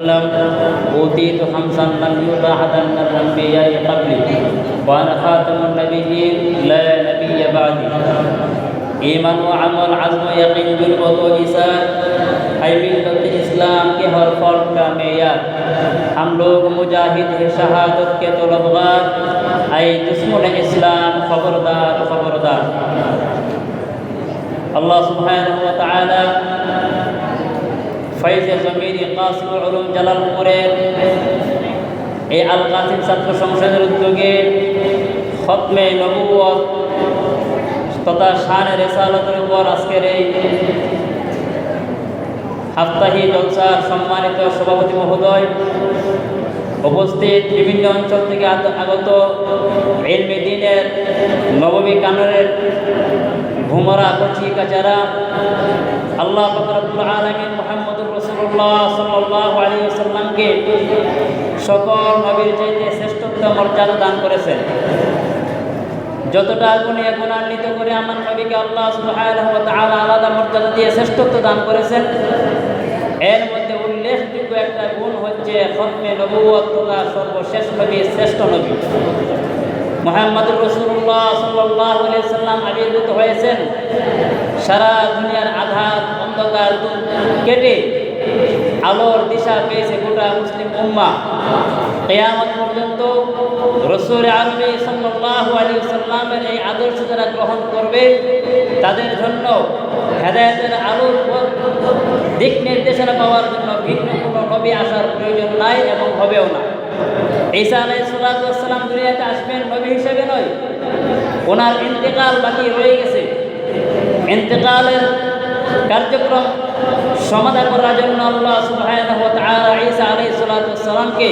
أوتيت خمسا لم يؤت أحدا من الأنبياء قبلي وأنا خاتم النبيين لا نبي بعدي ईमान व अमल अज़्म यकीन जुर्बत व इसान है मिल्लत इस्लाम के हर फर्द का मेयार। हम लोग मुजाहिद है शहादत के तलबगार ऐ दुश्मन इस्लाम खबरदार खबरदार। अल्लाह सुब्हानहु व तआला फैज़ ज़मीरी कासिम उलूम জালালপুরের এই আল কাসিম ছাত্র সংসদের উদ্যোগে খতমে নবুয়ত তথা শানে রিসালাতের উপর আজকের এই সাপ্তাহিক জলসার সম্মানিত সভাপতি মহোদয়, উপস্থিত বিভিন্ন অঞ্চল থেকে আগত ইলমে দ্বীনের নববী কানরের ভুমরা কচি কাচারা, আল্লাহ পাক রব্বুল আলামিন মুহাম্মদুর রাসূলুল্লাহ সাল্লাল্লাহু আলাইহি ওয়াসাল্লামকে সকল নবীর চাইতে শ্রেষ্ঠত্ব মর্যাদা দান করেছেন। যতটা গুণে গুণান্বিত করে আমার নবীকে আল্লাহ সুবহানাহু ওয়া তাআলা আলাদা মর্যাদা দিয়ে শ্রেষ্ঠত্ব দান করেছেন, এর মধ্যে উল্লেখযোগ্য একটা গুণ হচ্ছে খতমে নবুয়ত তথা সর্বশেষ নবী, শ্রেষ্ঠ নবী মুহাম্মদুর রাসূলুল্লাহ সাল্লাল্লাহু আলাইহি ওয়াসাল্লাম আবির্ভূত হয়েছেন সারা দুনিয়ার আধার অন্ধকার কেটে আলোর দিশা পেয়েছে গোটা মুসলিম উম্মাহ। কিয়ামত পর্যন্ত রাসূল আরবি সাল্লাল্লাহু আলাইহি ওয়াসাল্লামের এই আদর্শ যারা গ্রহণ করবে তাদের জন্য হেদায়েতের আলোর দিক নির্দেশনা পাওয়ার জন্য ভিন্ন কোনো নবী আসার প্রয়োজন নাই এবং হবেও না। ঈসা আলাইহিস সালাম দুনিয়াতে আসবেন নবী হিসেবে নয়, ওনার ইন্তেকাল বাকি রয়ে গেছে। ইন্তেকালের কার্যক্রম সমাধা করার জন্য আল্লাহ সুবহানাহু ওয়া তাআলা ঈসা আলাইহিস সালামকে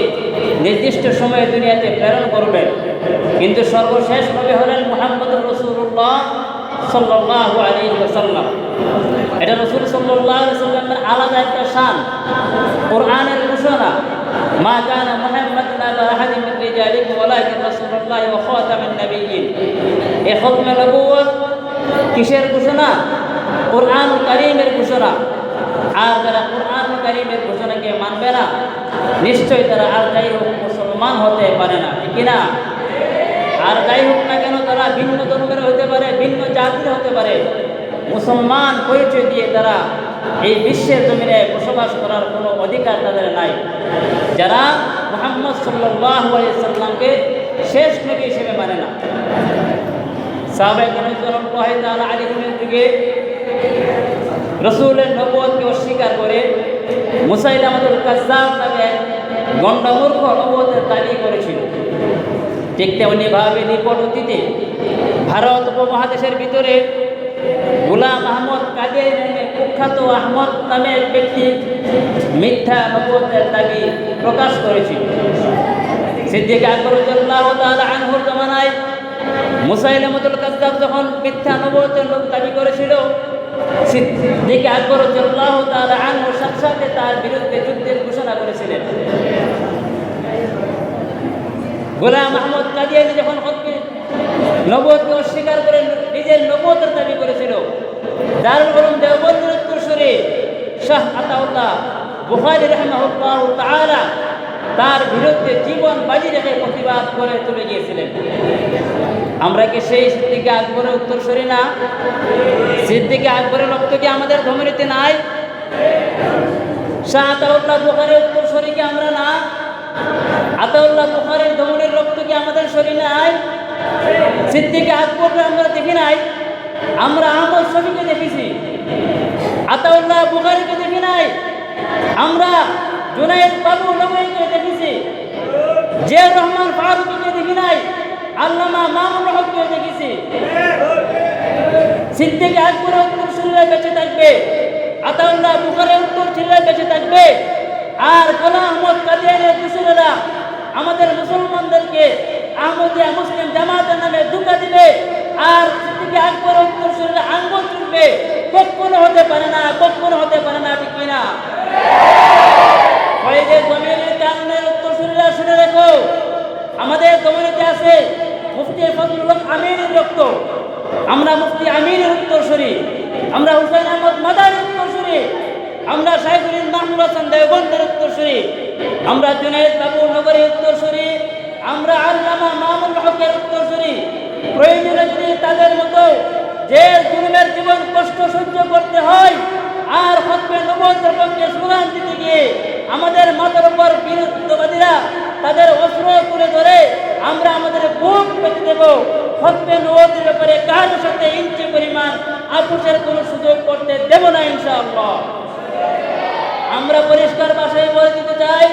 নির্দিষ্ট সময়ে দুনিয়াতে প্রেরণ করবেন, কিন্তু সর্বশেষ নবী হলেন মুহাম্মদুর রাসূলুল্লাহ সাল্লাল্লাহু আলাইহি ওয়াসাল্লাম। এটা রাসূল সাল্লাল্লাহু আলাইহি ওয়াসাল্লামের আলাদা একটা শান। কোরআনের ঘোষণা, মা কানা মুহাম্মাদুন আবা আহাদিন মিন রিজালিকুম ওয়ালাকিন রাসূলুল্লাহ ওয়া খাতামুন নবিয়্যিন। এই খতমে নবুয়ত কিসের ঘোষণা? কোরআনুল কারীমের ঘোষণা। আর যারা কোরআনুল কারীমের ঘোষণাকে মানবে না, নিশ্চয়ই তারা আর যাই হোক মুসলমান হতে পারে না, ঠিক না? আর যাই হোক না কেন, তারা ভিন্ন ধর্মের হতে পারে, ভিন্ন জাতির হতে পারে, মুসলমান পরিচয় দিয়ে তারা এই বিশ্বের জমিনে বসবাস করার কোনো অধিকার তাদের নাই, যারা মুহাম্মদ সাল্লাল্লাহু আলাইহি ওয়াসাল্লামকে শেষ নবী হিসেবে মানে না। সাহাবায়ে রাদিয়াল্লাহু তাআলা আলাইহিমের যুগে রাসূলের নবুয়তকে অস্বীকার করে মুসাইলামাতুল কাজ্জাব নামে গণ্ডমূর্খ নবুয়তের দাবি করেছিল। ঠিক তেমনিভাবে নিকট অতীতে ভারত উপমহাদেশের ভিতরে গোলাম আহমদ কাদিয়ানী নামে কুখ্যাত আহমদ নামে এক ব্যক্তি মিথ্যা নবুয়তের দাবি প্রকাশ করেছিল। সিদ্দিক আকবর রাদিয়াল্লাহু তাআলা আনহুর জামানায় মুসাইলামাতুল কাজ্জাব যখন মিথ্যা নবুয়তের দাবি করেছিল, সিদ্দিক আকবর রাদিয়াল্লাহু তাআলা আনহু সাথে সাথে তার বিরুদ্ধে যুদ্ধের ঘোষণা করেছিলেন। গোলাম আহমদ কাদিয়ানী যখন নবুয়তকে অস্বীকার করে নিজের নবুয়তের দাবি করেছিল, দারুল উলুম দেওবন্দের উত্তরসূরি শাহ আতাউল্লাহ বুখারী রাহিমাহুল্লাহু তাআলা তার বিরুদ্ধে জীবন বাজি রেখে প্রতিবাদ করে চলে গিয়েছিলেন। আমরা কি সেই সিদ্দিক আকবরের উত্তরসূরি না? সিদ্দিক আকবরের রক্ত কি আমাদের ধমনীতে নাই? শাহ আতাউল্লাহ বুখারীর উত্তরসূরি কি আমরা না? আতাউল্লাহ বুখারীর ধমনীর রক্ত কি আমাদের শরীরে নাই? সিদ্দিক আকবরকে আমরা দেখি নাই, আমরা আহমদ শফিকে দেখেছি। আতাউল্লাহ বুখারীকে দেখি নাই, আমরা জুনায়েদ বাবু নবীকে দেখেছি। জিয়াউর রহমান ফারুকীকে দেখি নাই, আল্লামা মামুনুল হককে দেখেছি। সিদ্দিক আকবরের উত্তরসূরিরা বেঁচে থাকবে, আতাউল্লাহ বুখারীর উত্তরসূরিরা বেঁচে থাকবে, আর গোলাম আহমদ কাদিয়ানীর উত্তরসূরিরা আমাদের মুসলমানদেরকে আহমদিয়া মুসলিম জামাতের নামে ধোঁকা দিবে, আর সিদ্দিক আকবরের উত্তরসূরিরা আঙ্গুল চুলবে। কখনো হতে পারে না, কখনো হতে পারে না, ঠিক কিনা? ফয়েজে জমিনের কারণের উত্তরসূরিরা শুনে রেখো, আমাদের জমিনেতে আছে মুফতি ফজলুল হক আমিনের রক্ত, আমরা মুফতি আমিনের উত্তরসূরি, আমরা হুসাইন আহমদ মাদানির উত্তরসূরি, আমরা শাইখুল মাহমুদ হাসান দেওবন্দের উত্তরসূরি। উত্তরসূরি, আমরা জুনায়েদ বাবু নগরী উত্তরসূরি, আমরা আল্লামা মামুনুল হকের উত্তরসূরি। প্রয়োজনে যদি তাদের মতো যে জুলুমের জীবন কষ্ট সহ্য করতে হয় আর খতমে নবুয়তের পক্ষে স্লোগান দিতে গিয়ে আমাদের মাথার উপর বিরুদ্ধবাদীরা তাদের অস্ত্র তুলে ধরে আমরা আমাদের বুক পেতে দেব, খতমে নবুয়তের ব্যাপারে কারোর সাথে ইঞ্চি পরিমাণ আপোষের কোনো সুযোগ করতে দেব না ইনশাআল্লাহ। আমরা পরিষ্কার ভাষায় বলে দিতে চাই,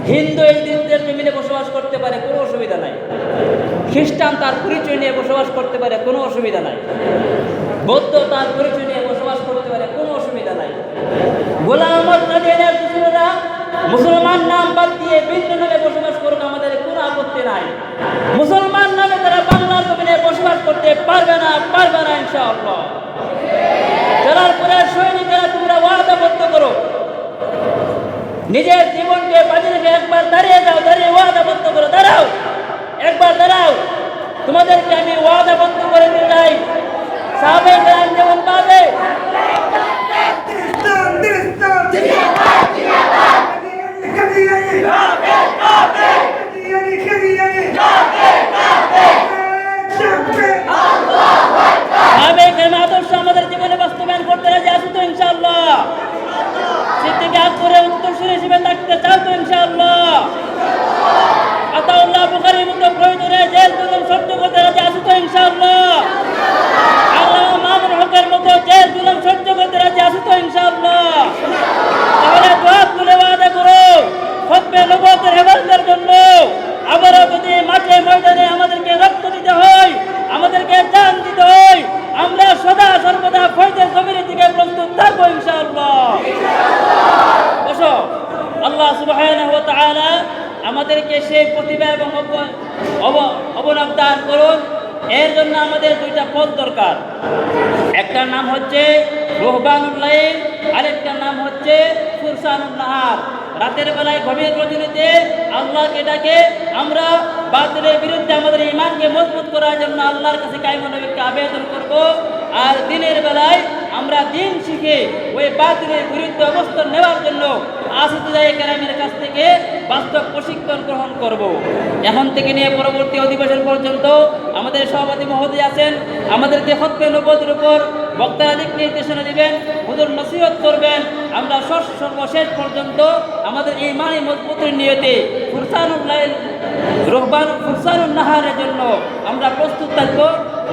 হিন্দু এই দেশের জমিনে বসবাস করতে পারে, কোনো অসুবিধা নাই। খ্রিস্টান তার পরিচয় নিয়ে বসবাস করতে পারে, কোনো অসুবিধা নাই। বৌদ্ধ তার পরিচয় নিয়ে বসবাস করতে পারে, কোনো অসুবিধা নাই। গোলাম আহমদ কাদিয়ানীর দুশমনেরা মুসলমান নাম বাদ দিয়ে ভিন্ন নামে বসবাস করুক, আমাদের কোনো আপত্তি নাই। মুসলমান নামে তারা বাংলার জমিনে বসবাস করতে পারবে না ইনশাআল্লাহ। জালালপুরের সৈনিকেরা তোমরা ওয়াদাবদ্ধ করো, নিজের জীবনকে বাজি রেখে একবার দাঁড়িয়ে যাও, দাঁড়িয়ে ওয়াদাবদ্ধ করো, দাঁড়াও, একবার দাঁড়াও। তোমাদেরকে আমি ওয়াদাবদ্ধ করে দিতে চাই, সাহাবায়ে কেরাম যেমন পাবে আদর্শ আমাদের জীবনে বাস্তবায়ন করতে রাজি আছো তো ইনশাআল্লাহ? সিদ্দিক আকবরের উত্তরসূরি হিসেবে থাকতে চাও তো ইনশাআল্লাহ? আতাউল্লাহ বুখারীর মতো প্রয়োজনে জেল জুলুম সহ্য করতে রাজি আছো তো ইনশাআল্লাহ? আল্লামা মামুনুল হকের মতো জেল জুলুম সহ্য করতে রাজি আছো তো ইনশাআল্লাহ? তাহলে দুহাত তুলে ওয়াদা করো, খতমে নবুয়তের হেফাজতের জন্য আবারও যদি মাঠে ময়দানে আমাদেরকে রক্ত দিতে হয়, আমাদেরকে জান দিতে হয়, আমরা সদা সর্বদা ফয়জের জমিনের দিকে প্রস্তুত থাকবো ইনশাআল্লাহ। বসো। আল্লাহ সুবহানাহু ওয়া তাআলা আমাদেরকে সেই প্রতিভা এবং অবনব দান করুন। এর জন্য আমাদের দুইটা পথ দরকার, একটা নাম হচ্ছে রুহবানুল লাইল, আরেকটা নাম হচ্ছে ফুরসানুন নাহার। রাতের বেলায় গভীর রজনীতে আল্লাহকে ডাকে আমরা বাতিলের বিরুদ্ধে আমাদের ঈমানকে মজবুত করার জন্য আল্লাহর কাছে কায়মুন নবীকে আবেদন করব, আর দিনের বেলায় আমরা দিন শিখে ওই বাতিলের বিরুদ্ধে অবস্থান নেওয়ার জন্য আসিদুল্লাহ কেরামের কাছ থেকে বাস্তব প্রশিক্ষণ গ্রহণ করব। এখন থেকে নিয়ে পরবর্তী অধিবেশন পর্যন্ত আমাদের সভাপতি মহোদয় আছেন, আমাদেরকে খতমে নবুয়তের উপর বক্তারা দিক নির্দেশনা দিবেন, হুজুর নসিহত করবেন। আমরা সর্বশেষ পর্যন্ত আমাদের ঈমানি মজবুতের নিয়তে ফুরসানুল লাইল ফুরসানুন নাহারের জন্য আমরা প্রস্তুত থাকব।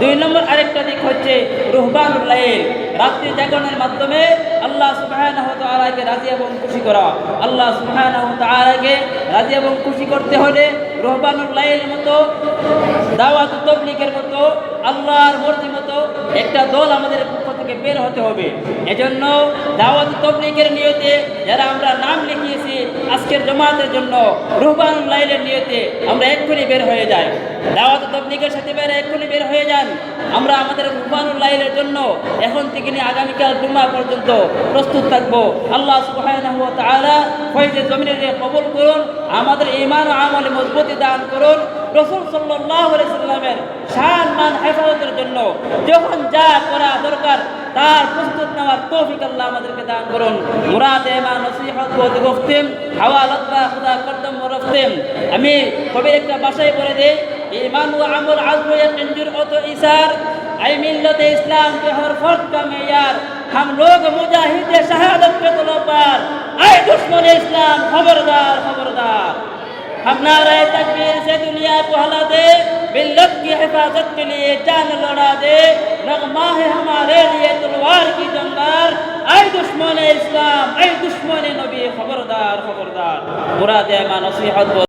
2 নম্বর আরেকটা দিক হচ্ছে রুহবানুল লাইল, রাত্রি জাগরণের মাধ্যমে আল্লাহ সুবহানাহু ওয়া তাআলাকে রাজি এবং খুশি করা। আল্লাহ সুবহানাহু ওয়া তাআলাকে রাজি এবং খুশি করতে হলে রুহবানুল লাইল মতো, দাওয়াত তাবলীগের মতো, আল্লাহর মর্জি মতো একটা দল আমাদের পক্ষ থেকে বের হতে হবে। এজন্য দাওয়াত তাবলীগের নিয়তে যারা আমরা নাম লিখিয়েছি আজকের জামাতের জন্য, রুহবানুল লাইলের নিয়তে আমরা এক্ষুনি বের হয়ে যাই। দাওয়াত তাবলীগের সাথে এক্ষুনি বের হয়ে যান। আমরা আমাদের রুহবানুল লাইলের জন্য এখন থেকে নিয়ে আগামীকাল জুমা পর্যন্ত প্রস্তুত থাকবো। আল্লাহ সুবহানাহু ওয়া তাআলা ফয়জের জমিনে কবুল করুন, আমাদের ঈমান ও আমলে মজবুতি দান করুন। রাসূল সাল্লাল্লাহু আলাইহি সাল্লামের শান মান হেফাজতের জন্য যখন যা করা দরকার তার প্রস্তুত নেওয়ার তৌফিক আল্লাহ আমাদেরকে দান করুন। মুরাদে মা নসিহত বদ গফতিম হাওয়ালাত বা খুদা কদম রফতিম। আমি কবে একটা ভাষায় বলে দেই, ईमान व अमल आज़्म यकीन जुर्अत इसार ऐ मिल्लत इस्लाम के हर फर्द का मेयार। हम लोग मुजाहिद शहादत के तलबगार, ऐ दुश्मन इस्लाम खबरदार खबरदार। हम नारे तकबीर से दुनिया को हिला दे, मिल्लत की हिफाजत के लिए जान लड़ा दे। नगमा है हमारे लिए तलवार की जंगार, ऐ दुश्मन इस्लाम ऐ दुश्मन नबी खबरदार खबरदार। मुराद है मा नसीहत